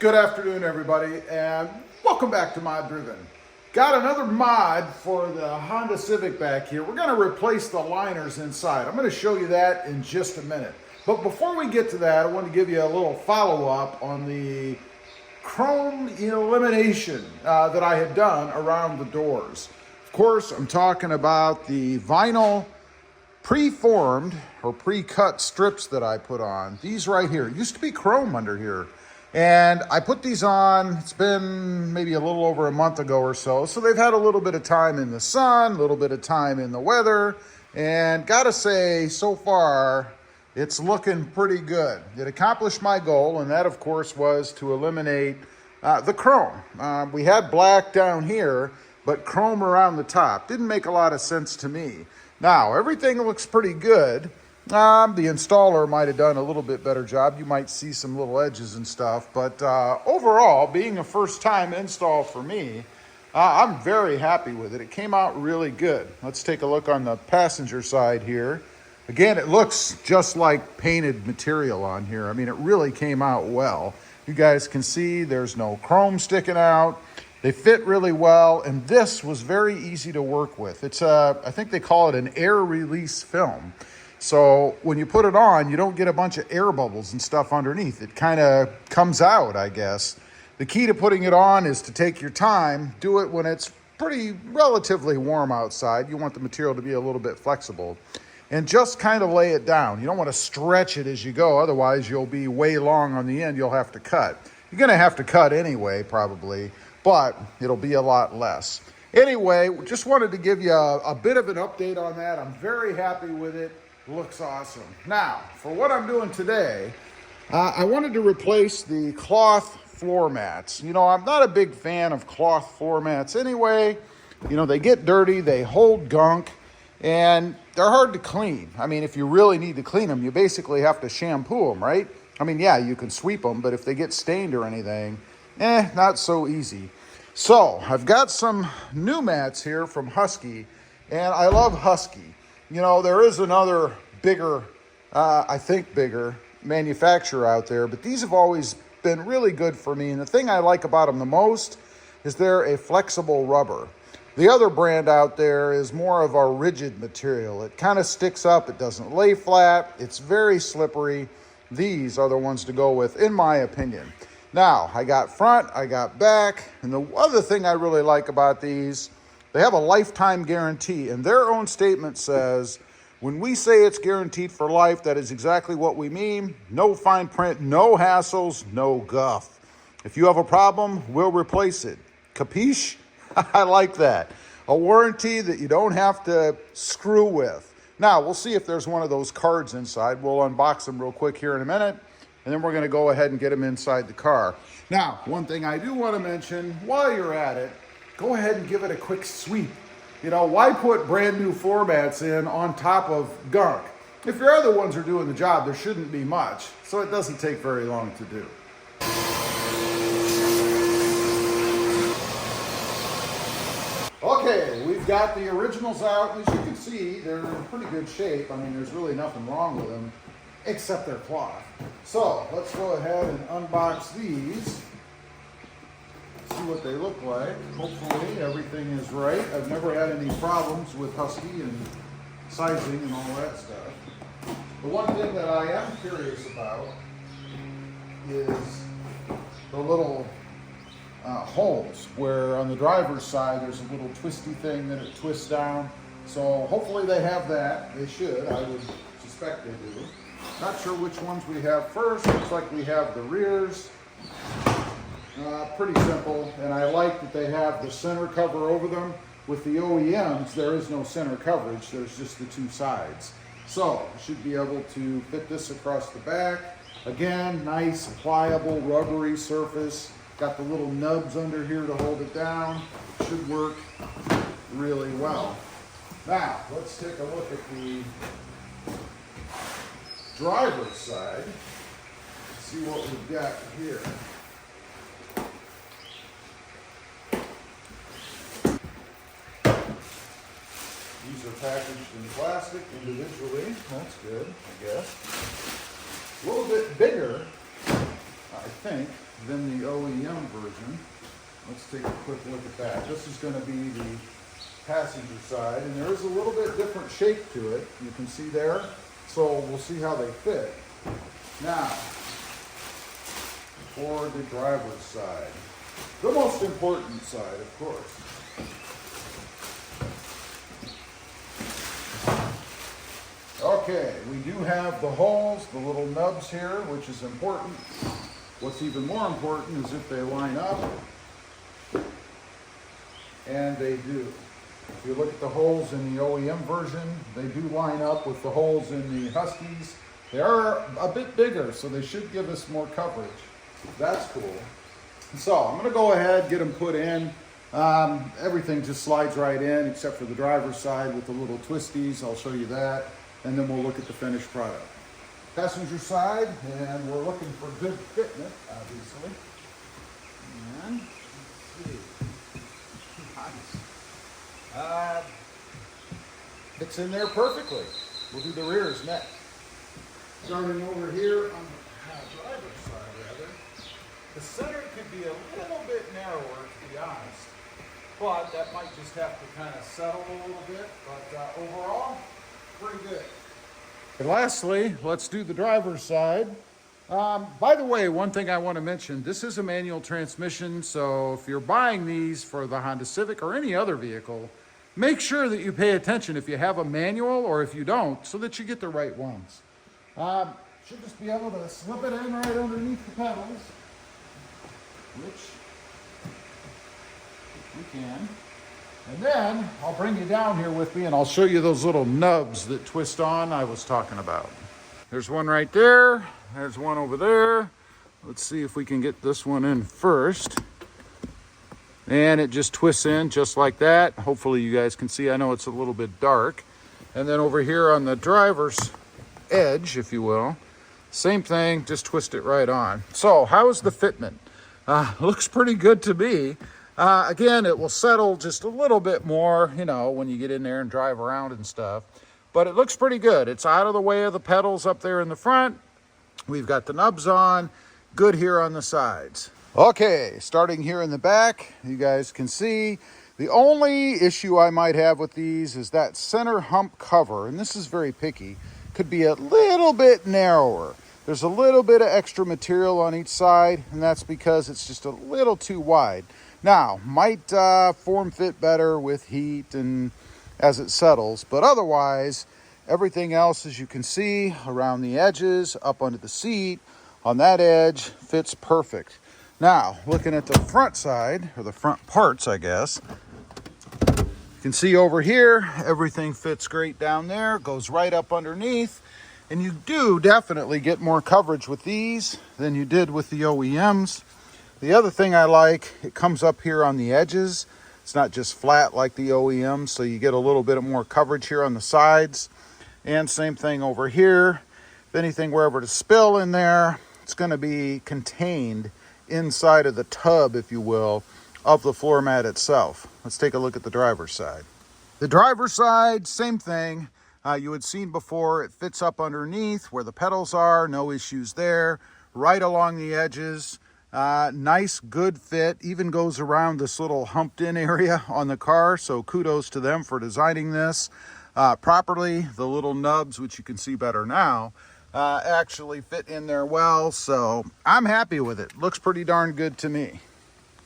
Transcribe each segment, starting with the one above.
Good afternoon, everybody, and welcome back to Mod Driven. Got another mod for the Honda Civic back here. We're going to replace the liners inside. I'm going to show you that in just a minute. But before we get to that, I want to give you a little follow-up on the chrome elimination that I had done around the doors. Of course, I'm talking about the vinyl pre-formed or pre-cut strips that I put on. These right here. It used to be chrome under here. And I put these on, it's been maybe a little over a month ago or so. So they've had a little bit of time in the sun, a little bit of time in the weather. And gotta say, so far, it's looking pretty good. It accomplished my goal, and that, of course, was to eliminate the chrome. We had black down here, but chrome around the top. Didn't make a lot of sense to me. Now, everything looks pretty good. The installer might have done a little bit better job. You might see some little edges and stuff, but overall, being a first-time install for me, I'm very happy with it. It came out really good. Let's take a look on the passenger side here. Again, it looks just like painted material on here. I mean, it really came out well. You guys can see there's no chrome sticking out. They fit really well, and this was very easy to work with. It's I think they call it an air release film. So when you put it on, you don't get a bunch of air bubbles and stuff underneath. It kind of comes out, I guess. The key to putting it on is to take your time. Do it when it's pretty relatively warm outside. You want the material to be a little bit flexible. And just kind of lay it down. You don't want to stretch it as you go. Otherwise, you'll be way long on the end. You'll have to cut. You're going to have to cut anyway, probably. But it'll be a lot less. Anyway, just wanted to give you a bit of an update on that. I'm very happy with it. Looks awesome. Now, for what I'm doing today, I wanted to replace the cloth floor mats. You know, I'm not a big fan of cloth floor mats anyway. You know, they get dirty, they hold gunk, and they're hard to clean. I mean, if you really need to clean them, you basically have to shampoo them, right? I mean, yeah, you can sweep them, but if they get stained or anything, not so easy. So, I've got some new mats here from Husky, and I love Husky. You know, there is another bigger, I think bigger, manufacturer out there, but these have always been really good for me. And the thing I like about them the most is they're a flexible rubber. The other brand out there is more of a rigid material. It kind of sticks up. It doesn't lay flat. It's very slippery. These are the ones to go with, in my opinion. Now, I got front, I got back, and the other thing I really like about these, they have a lifetime guarantee, and their own statement says, when we say it's guaranteed for life, that is exactly what we mean. No fine print, no hassles, no guff. If you have a problem, we'll replace it. Capiche? I like that. A warranty that you don't have to screw with. Now, we'll see if there's one of those cards inside. We'll unbox them real quick here in a minute, and then we're going to go ahead and get them inside the car. Now, one thing I do want to mention while you're at it, go ahead and give it a quick sweep. You know, why put brand new floor mats in on top of gunk? If your other ones are doing the job, there shouldn't be much. So it doesn't take very long to do. Okay, we've got the originals out. As you can see, they're in pretty good shape. I mean, there's really nothing wrong with them, except their cloth. So let's go ahead and unbox these. See what they look like. Hopefully everything is right. I've never had any problems with Husky and sizing and all that stuff. The one thing that I am curious about is the little holes where on the driver's side there's a little twisty thing that it twists down. So hopefully they have that. They should. I would suspect they do. Not sure which ones we have first. Looks like we have the rears. Pretty simple, and I like that they have the center cover over them. With the OEMs, there is no center coverage, there's just the two sides. So, should be able to fit this across the back. Again, nice, pliable, rubbery surface. Got the little nubs under here to hold it down. Should work really well. Now, let's take a look at the driver's side. See what we've got here. These are packaged in plastic individually. That's good, I guess. A little bit bigger, I think, than the OEM version. Let's take a quick look at that. This is going to be the passenger side, and there is a little bit different shape to it. You can see there. So we'll see how they fit. Now, for the driver's side. The most important side, of course. Okay, we do have the holes, the little nubs here, which is important. What's even more important is if they line up, and they do. If you look at the holes in the OEM version, they do line up with the holes in the Huskies. They are a bit bigger, so they should give us more coverage. That's cool. So I'm going to go ahead, get them put in. Everything just slides right in, except for the driver's side with the little twisties. I'll show you that, and then we'll look at the finished product. Passenger side, and we're looking for good fitment, obviously. And let's see. Nice. Fits in there perfectly. We'll do the rears next. Starting over here on the driver's side, rather. The center could be a little bit narrower, to be honest, but that might just have to kind of settle a little bit, but overall, pretty good. And lastly, let's do the driver's side. By the way, one thing I want to mention, this is a manual transmission, so if you're buying these for the Honda Civic or any other vehicle, make sure that you pay attention if you have a manual or if you don't, so that you get the right ones. Should just be able to slip it in right underneath the pedals, which we can. And then I'll bring you down here with me and I'll show you those little nubs that twist on I was talking about. There's one right there. There's one over there. Let's see if we can get this one in first. And it just twists in just like that. Hopefully you guys can see. I know it's a little bit dark. And then over here on the driver's edge, if you will, same thing, just twist it right on. So how's the fitment? Looks pretty good to me. Again, it will settle just a little bit more, you know, when you get in there and drive around and stuff. But it looks pretty good. It's out of the way of the pedals up there in the front. We've got the nubs on, good here on the sides. Okay, starting here in the back, you guys can see the only issue I might have with these is that center hump cover, and this is very picky, could be a little bit narrower. There's a little bit of extra material on each side, and that's because it's just a little too wide. Now, might form fit better with heat and as it settles, but otherwise, everything else, as you can see, around the edges, up under the seat, on that edge, fits perfect. Now, looking at the front side, or the front parts, I guess, you can see over here, everything fits great down there, goes right up underneath, and you do definitely get more coverage with these than you did with the OEMs. The other thing I like, it comes up here on the edges. It's not just flat like the OEMs, so you get a little bit more coverage here on the sides. And same thing over here. If anything were ever to spill in there, it's going to be contained inside of the tub, if you will, of the floor mat itself. Let's take a look at the driver's side. The driver's side, same thing. You had seen before, it fits up underneath where the pedals are, no issues there. Right along the edges, nice, good fit, even goes around this little humped in area on the car, so kudos to them for designing this properly. The little nubs, which you can see better now, actually fit in there well, so I'm happy with it. Looks pretty darn good to me.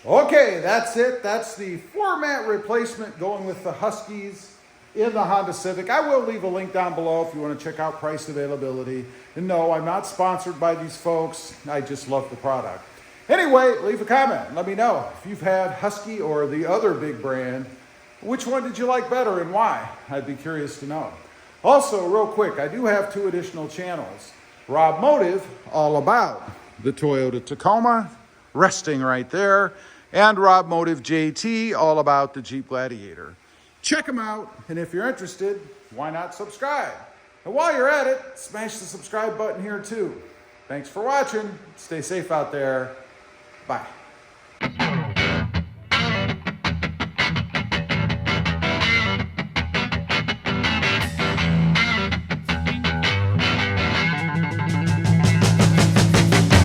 Okay, that's it. That's the floor mat replacement going with the Huskies in the Honda Civic. I will leave a link down below if you want to check out price availability. And no, I'm not sponsored by these folks. I just love the product. Anyway, leave a comment. Let me know if you've had Husky or the other big brand. Which one did you like better and why? I'd be curious to know. Also, real quick, I do have 2 additional channels. Rob Motive, all about the Toyota Tacoma, resting right there. And Rob Motive JT, all about the Jeep Gladiator. Check them out, and if you're interested, why not subscribe? And while you're at it, smash the subscribe button here too. Thanks for watching. Stay safe out there. Bye.